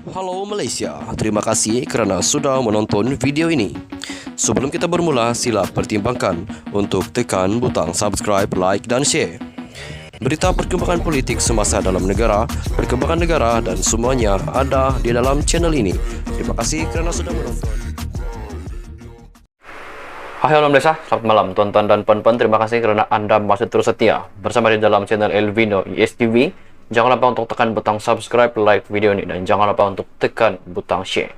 Halo Malaysia, terima kasih kerana sudah menonton video ini. Sebelum kita bermula, sila pertimbangkan untuk tekan butang subscribe, like dan share. Berita perkembangan politik semasa dalam negara, perkembangan negara dan semuanya ada di dalam channel ini. Terima kasih kerana sudah menonton. Hai Halo Malaysia, selamat malam tuan-tuan dan puan-puan. Terima kasih kerana anda masih terus setia bersama di dalam channel Elvino ESTV. Jangan lupa untuk tekan butang subscribe, like video ini, dan jangan lupa untuk tekan butang share.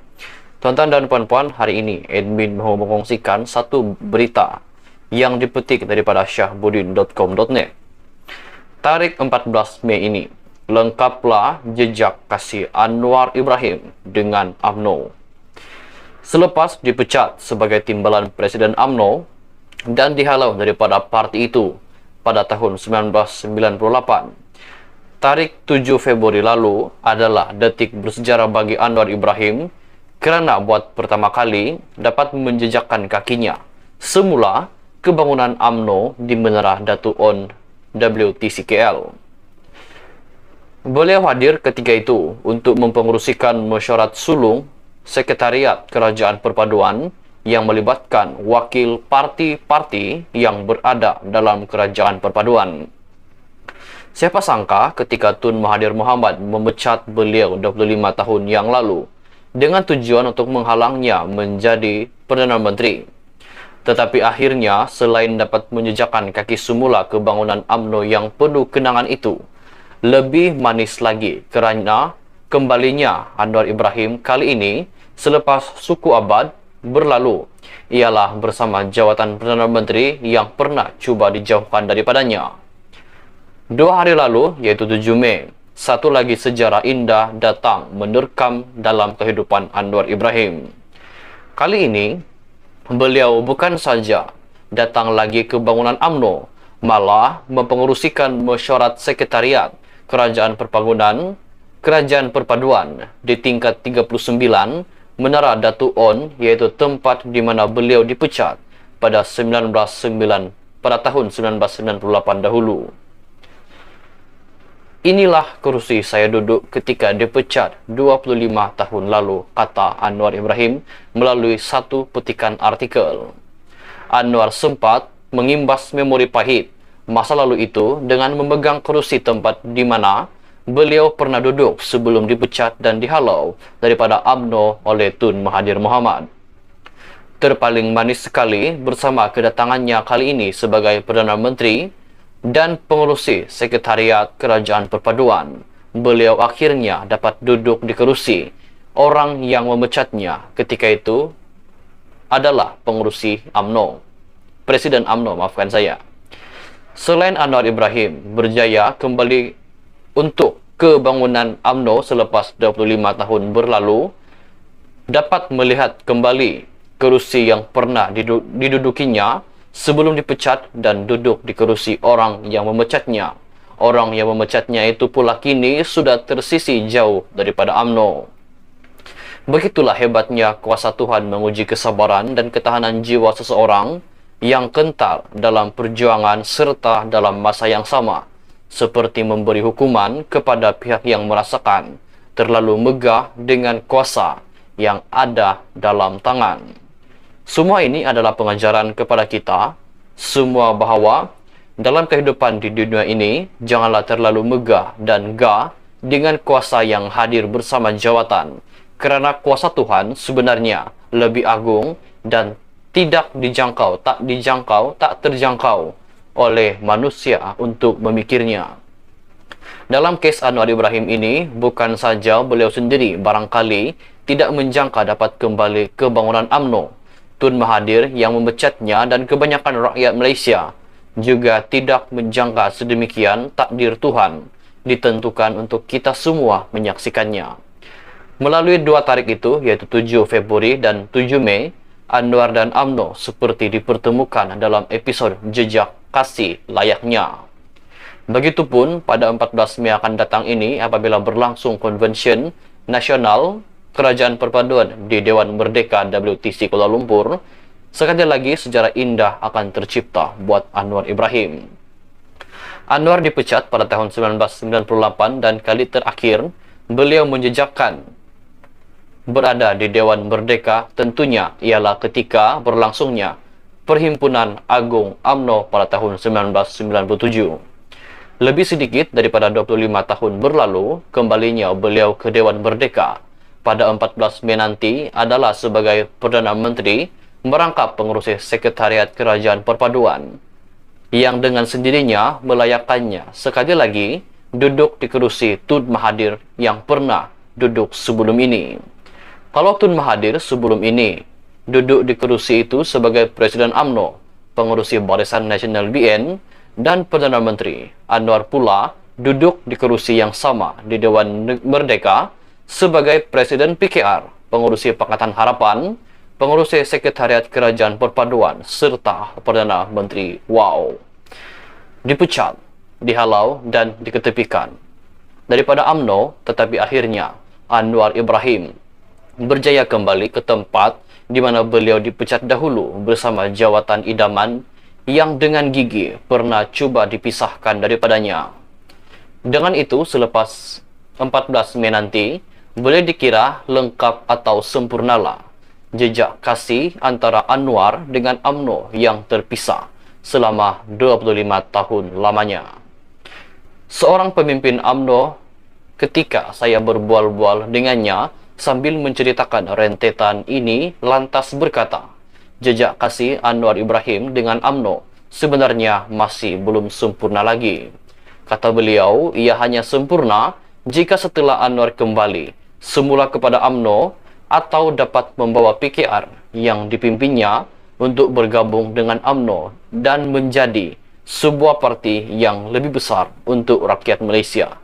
Tuan-tuan dan puan-puan, hari ini admin mahu mengkongsikan satu berita yang dipetik daripada syahbudin.com.net. Tarikh 14 Mei ini, lengkaplah jejak kasih Anwar Ibrahim dengan UMNO. Selepas dipecat sebagai timbalan Presiden UMNO dan dihalau daripada parti itu pada tahun 1998, tarikh 7 Februari lalu adalah detik bersejarah bagi Anwar Ibrahim kerana buat pertama kali dapat menjejakkan kakinya semula kebangunan UMNO di Menara Datu On WTCKL. Beliau hadir ketika itu untuk mempengerusikan mesyuarat sulung Sekretariat Kerajaan Perpaduan yang melibatkan wakil parti-parti yang berada dalam Kerajaan Perpaduan. Siapa sangka ketika Tun Mahathir Mohamad memecat beliau 25 tahun yang lalu dengan tujuan untuk menghalangnya menjadi Perdana Menteri. Tetapi akhirnya selain dapat menjejakkan kaki semula kebangunan UMNO yang penuh kenangan itu, lebih manis lagi kerana kembalinya Anwar Ibrahim kali ini selepas suku abad berlalu ialah bersama jawatan Perdana Menteri yang pernah cuba dijauhkan daripadanya. 2 hari lalu, iaitu 7 Mei, satu lagi sejarah indah datang menerkam dalam kehidupan Anwar Ibrahim. Kali ini, beliau bukan saja datang lagi ke bangunan UMNO, malah mempengerusikan mesyuarat Sekretariat Kerajaan Perpaduan di tingkat 39 Menara Datu On, iaitu tempat di mana beliau dipecat pada tahun 1998 dahulu. Inilah kerusi saya duduk ketika dipecat 25 tahun lalu, kata Anwar Ibrahim melalui satu petikan artikel. Anwar sempat mengimbas memori pahit masa lalu itu dengan memegang kerusi tempat di mana beliau pernah duduk sebelum dipecat dan dihalau daripada UMNO oleh Tun Mahathir Mohamad. Terpaling manis sekali bersama kedatangannya kali ini sebagai Perdana Menteri dan pengurusi Sekretariat Kerajaan Perpaduan. Beliau akhirnya dapat duduk di kerusi orang yang memecatnya ketika itu adalah pengurusi UMNO, Presiden UMNO, maafkan saya. Selain Anwar Ibrahim berjaya kembali untuk kebangunan UMNO selepas 25 tahun berlalu, dapat melihat kembali kerusi yang pernah didudukinya sebelum dipecat dan duduk di kerusi orang yang memecatnya. Orang yang memecatnya itu pula kini sudah tersisi jauh daripada UMNO. Begitulah hebatnya kuasa Tuhan menguji kesabaran dan ketahanan jiwa seseorang yang kental dalam perjuangan serta dalam masa yang sama, seperti memberi hukuman kepada pihak yang merasakan terlalu megah dengan kuasa yang ada dalam tangan. Semua ini adalah pengajaran kepada kita semua bahawa dalam kehidupan di dunia ini, janganlah terlalu megah dan gah dengan kuasa yang hadir bersama jawatan, kerana kuasa Tuhan sebenarnya lebih agung dan tidak dijangkau, tak terjangkau oleh manusia untuk memikirnya. Dalam kes Anwar Ibrahim ini, bukan saja beliau sendiri barangkali tidak menjangka dapat kembali ke bangunan UMNO, Tun Mahathir yang memecatnya dan kebanyakan rakyat Malaysia juga tidak menjangka sedemikian takdir Tuhan ditentukan untuk kita semua menyaksikannya. Melalui 2 tarikh itu, iaitu 7 Februari dan 7 Mei, Anwar dan UMNO seperti dipertemukan dalam episod jejak kasih layaknya. Begitupun pada 14 Mei akan datang ini apabila berlangsung konvensyen nasional Kerajaan Perpaduan di Dewan Merdeka WTC Kuala Lumpur, sekali lagi sejarah indah akan tercipta buat Anwar Ibrahim. Anwar dipecat pada tahun 1998 dan kali terakhir beliau menjejakkan berada di Dewan Merdeka tentunya ialah ketika berlangsungnya Perhimpunan Agung UMNO pada tahun 1997. Lebih sedikit daripada 25 tahun berlalu, kembalinya beliau ke Dewan Merdeka pada 14 Mei nanti adalah sebagai Perdana Menteri merangkap pengurusi Sekretariat Kerajaan Perpaduan, yang dengan sendirinya melayakannya sekali lagi duduk di kerusi Tun Mahathir yang pernah duduk sebelum ini. Kalau Tun Mahathir sebelum ini duduk di kerusi itu sebagai Presiden UMNO, pengurusi Barisan Nasional BN, dan Perdana Menteri, Anwar pula duduk di kerusi yang sama di Dewan Merdeka sebagai Presiden PKR, pengurusi Pakatan Harapan, pengurusi Sekretariat Kerajaan Perpaduan, serta Perdana Menteri. Wow! Dipecat, dihalau, dan diketepikan daripada UMNO, tetapi akhirnya Anwar Ibrahim berjaya kembali ke tempat di mana beliau dipecat dahulu bersama jawatan idaman yang dengan gigi pernah cuba dipisahkan daripadanya. Dengan itu, selepas 14 Mei nanti, boleh dikira lengkap atau sempurnalah jejak kasih antara Anwar dengan UMNO yang terpisah selama 25 tahun lamanya. Seorang pemimpin UMNO, ketika saya berbual-bual dengannya sambil menceritakan rentetan ini, lantas berkata, jejak kasih Anwar Ibrahim dengan UMNO sebenarnya masih belum sempurna lagi. Kata beliau, ia hanya sempurna jika setelah Anwar kembali semula kepada UMNO atau dapat membawa PKR yang dipimpinnya untuk bergabung dengan UMNO dan menjadi sebuah parti yang lebih besar untuk rakyat Malaysia.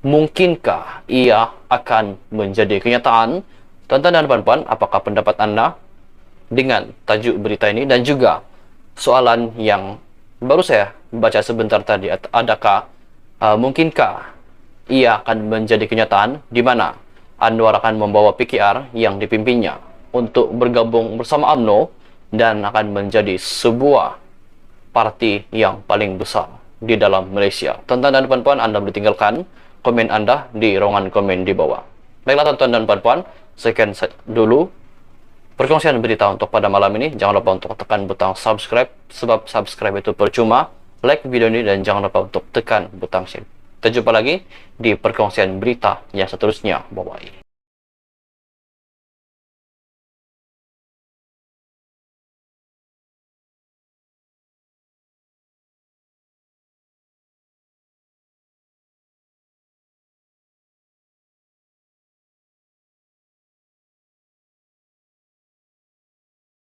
Mungkinkah ia akan menjadi kenyataan? Tuan-tuan dan puan-puan, apakah pendapat anda dengan tajuk berita ini dan juga soalan yang baru saya baca sebentar tadi? Adakah mungkinkah ia akan menjadi kenyataan di mana Anwar akan membawa PKR yang dipimpinnya untuk bergabung bersama UMNO dan akan menjadi sebuah parti yang paling besar di dalam Malaysia? Tuan-tuan dan puan-puan, anda boleh tinggalkan komen anda di ruangan komen di bawah. Baiklah tuan-tuan dan puan-puan, sekian dulu perkongsian berita untuk pada malam ini. Jangan lupa untuk tekan butang subscribe, sebab subscribe itu percuma. Like video ini dan jangan lupa untuk tekan butang share. Kita jumpa lagi di perkongsian berita yang seterusnya. Bye-bye.